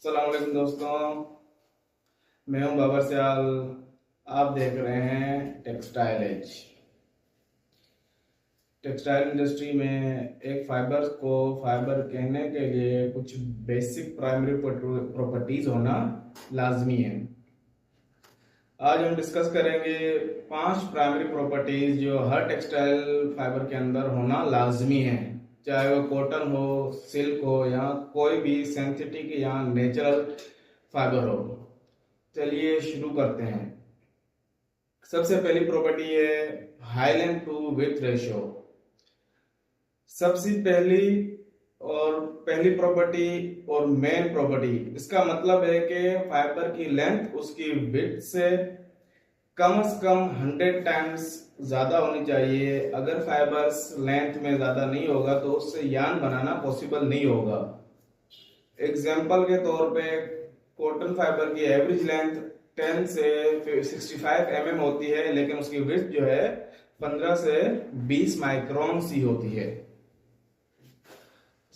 अस्सलाम वालेकुम दोस्तों, मैं हूं बाबर सियाल। आप देख रहे हैं टेक्सटाइल एज। टेक्सटाइल इंडस्ट्री में एक फाइबर को फाइबर कहने के लिए कुछ बेसिक प्राइमरी प्रॉपर्टीज होना लाजमी है। आज हम डिस्कस करेंगे 5 प्राइमरी प्रॉपर्टीज जो हर टेक्सटाइल फाइबर के अंदर होना लाजमी है, चाहे वो कॉटन हो, सिल्क हो या कोई भी सिंथेटिक या नेचुरल फाइबर हो। चलिए शुरू करते हैं। सबसे पहली प्रॉपर्टी है high length to width ratio. सबसे पहली प्रॉपर्टी और मेन प्रॉपर्टी, इसका मतलब है कि फाइबर की लेंथ उसकी विड्थ से कम 100 टाइम्स ज्यादा होनी चाहिए। अगर फाइबर्स लेंथ में ज्यादा नहीं होगा तो उससे यान बनाना पॉसिबल नहीं होगा। एग्जाम्पल के तौर पे कॉटन फाइबर की एवरेज लेंथ 10 से 65 mm होती है, लेकिन उसकी विड्थ जो है 15 से 20 माइक्रोन सी होती है।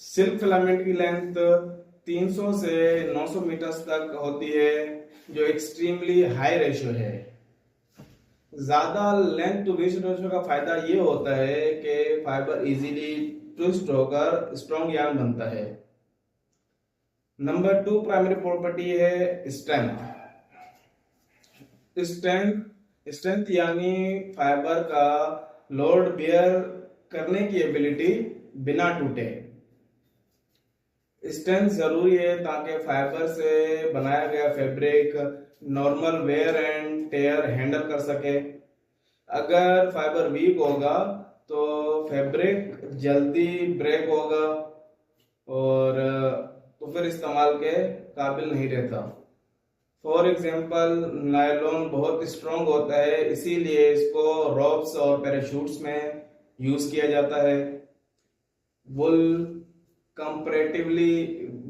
सिल्क फिलामेंट की लेंथ 300 से 900 मीटर तक होती है, जो एक्सट्रीमली हाई रेशियो है। ज्यादा लेंथ टू वेस्ट रेशियो का फायदा ये होता है कि फाइबर इजीली ट्विस्ट होकर स्ट्रॉन्ग यार्न बनता है। नंबर 2 प्राइमरी प्रॉपर्टी है स्ट्रेंथ। स्ट्रेंथ यानी फाइबर का लोड बेयर करने की एबिलिटी बिना टूटे। स्ट्रेंथ जरूरी है ताकि फाइबर से बनाया गया fabric normal wear and tear handle कर सके। अगर फाइबर वीक होगा तो फैब्रिक जल्दी ब्रेक होगा और तो फिर इस्तेमाल के काबिल नहीं रहता। फॉर एग्जाम्पल नायलॉन बहुत स्ट्रॉन्ग होता है, इसीलिए इसको रोप्स और पैराशूट्स में यूज किया जाता है। वुल कंपैरेटिवली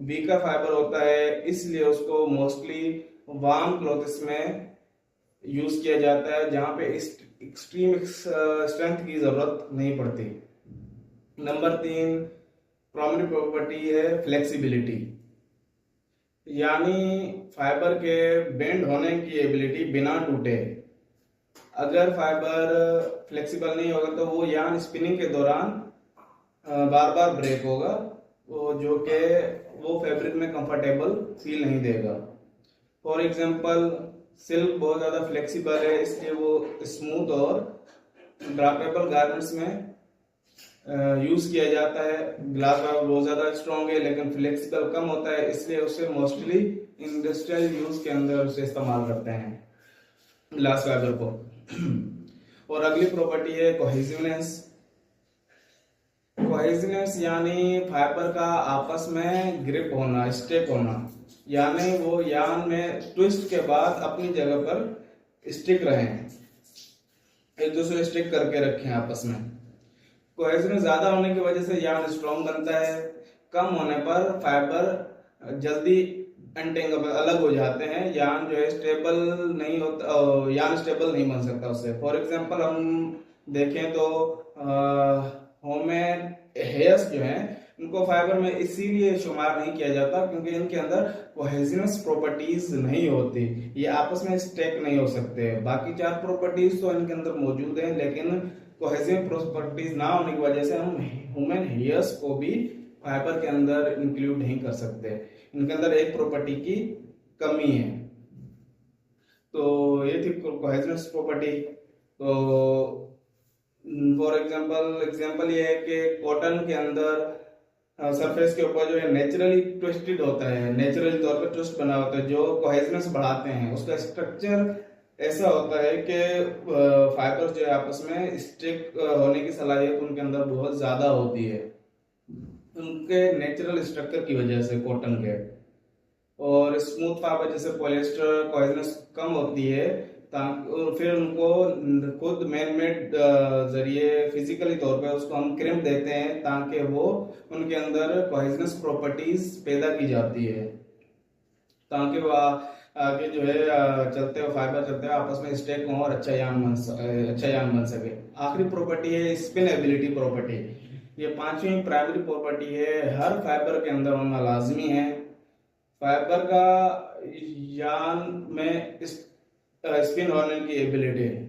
वीकर फाइबर होता है, इसलिए उसको मोस्टली वार्म क्लॉथ्स में यूज किया जाता है जहां पे एक्सट्रीम स्ट्रेंथ की जरूरत नहीं पड़ती। नंबर 3 प्राइमरी प्रॉपर्टी है फ्लेक्सिबिलिटी, यानी फाइबर के बेंड होने की एबिलिटी बिना टूटे। अगर फाइबर फ्लेक्सिबल नहीं होगा तो वो यार्न स्पिनिंग के दौरान बार बार ब्रेक होगा, जो कि वो फैब्रिक में कंफर्टेबल फील नहीं देगा। फॉर एग्जांपल सिल्क बहुत ज़्यादा फ्लेक्सिबल है, इसलिए वो स्मूथ और ड्रापेबल गारमेंट्स में यूज किया जाता है। ग्लास फाइबर बहुत ज़्यादा स्ट्रॉन्ग है लेकिन फ्लेक्सिबल कम होता है, इसलिए उसे मोस्टली इंडस्ट्रियल यूज के अंदर उसे इस्तेमाल करते हैं ग्लास फाइबर को। और अगली प्रॉपर्टी है कोहेसिवनेस। कोहेसिवनेस यानी फाइबर का आपस में ग्रिप होना, स्टिक होना, यानी वो यार्न में ट्विस्ट के बाद अपनी जगह पर स्टिक रहे, एक दूसरे स्टिक करके रखें आपस में। कोहेसिवनेस ज्यादा होने की वजह से यार्न स्ट्रॉन्ग बनता है, कम होने पर फाइबर जल्दी अनटेंगेबल अलग हो जाते हैं, यार्न जो है स्टेबल नहीं होता, यार्न स्टेबल नहीं बन सकता उससे। फॉर एग्जांपल हम देखें तो ह्यूमन हेयर्स जो हैं उनको फाइबर में इसीलिए शुमार नहीं किया जाता क्योंकि इनके अंदर कोहेसिवनेस प्रॉपर्टीज नहीं होती, ये आपस में स्टेक नहीं हो सकते। बाकी 4 प्रॉपर्टीज तो इनके अंदर मौजूद हैं, लेकिन कोहेसिव प्रॉपर्टीज ना होने की वजह से हम ह्यूमन हेयर्स को भी फाइबर के अंदर इंक्लूड नहीं कर सकते। इनके अंदर एक प्रॉपर्टी की कमी है। तो ये थी कोहेसिवनेस प्रॉपर्टी। तो फॉर एग्जांपल ये है कि कॉटन के अंदर सरफेस के ऊपर जो है नेचुरली ट्विस्टेड होता है, नेचुरली तौर पर ट्विस्ट बना होता है जो कोहेसिवनेस बढ़ाते हैं। उसका स्ट्रक्चर ऐसा होता है कि फाइबर जो है आपस में स्टिक होने की सलाहियत उनके अंदर बहुत ज्यादा होती है उनके नेचुरल स्ट्रक्चर की वजह से कॉटन के। और स्मूथ फाइबर जैसे पॉलिएस्टर कोहेसिवनेस कम होती है, और फिर उनको खुद मैन मेड जरिए फिजिकली तौर पे उसको हम क्रिम्प देते हैं ताकि वो उनके अंदर कोहेसिवनेस प्रॉपर्टीज पैदा की जाती है, ताकि वो आगे जो है चलते हुए फाइबर चलते हुए आपस में स्टेक हो और अच्छा यार्न बन सके। आखिरी प्रॉपर्टी है स्पिन एबिलिटी प्रॉपर्टी। ये 5वीं प्राइमरी प्रॉपर्टी है, हर फाइबर के अंदर होना लाजमी है। फाइबर का यान में स्पिन होने की एबिलिटी है।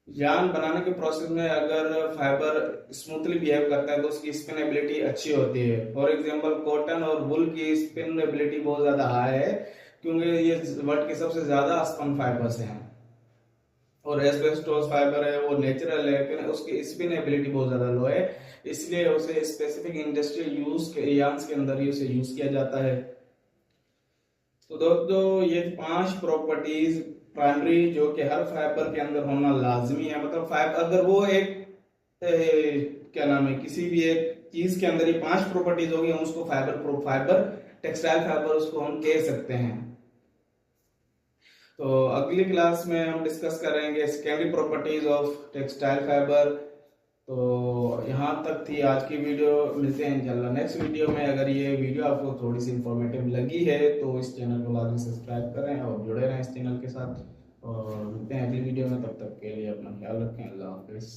यान बनाने के प्रोसेस में अगर फाइबर स्मूथली बिहेव करता है तो उसकी स्पिन एबिलिटी अच्छी होती है। फॉर एग्जांपल कॉटन और वुल की स्पिन एबिलिटी बहुत ज्यादा हाई है, क्योंकि ये वर्ल्ड के सबसे ज्यादा स्पन फाइबर्स हैं। और एस्बेस्टोस फाइबर है वो नेचुरल है, लेकिन उसकी स्पिन एबिलिटी बहुत ज्यादा लो है, इसलिए उसे स्पेसिफिक इंडस्ट्रियल यूज के यान्स के अंदर ही उसे यूज किया जाता है। तो दोस्तों ये 5 प्रॉपर्टीज प्राइमरी जो कि हर फाइबर के अंदर होना लाजमी है। मतलब फाइबर अगर वो एक क्या नाम है, किसी भी एक चीज के अंदर ही 5 प्रॉपर्टीज होगी, हम उसको फाइबर टेक्सटाइल फाइबर उसको हम कह सकते हैं। तो अगली क्लास में हम डिस्कस करेंगे secondary properties of textile fibre. तो यहाँ तक थी आज की वीडियो, मिलते हैं इंशाल्लाह नेक्स्ट वीडियो में। अगर ये वीडियो आपको थोड़ी सी इंफॉर्मेटिव लगी है तो इस चैनल को लाजमी सब्सक्राइब करें और जुड़े रहें इस चैनल के साथ। और मिलते हैं अगली वीडियो में, तब तक के लिए अपना ख्याल रखें। अल्लाह हाफिज़।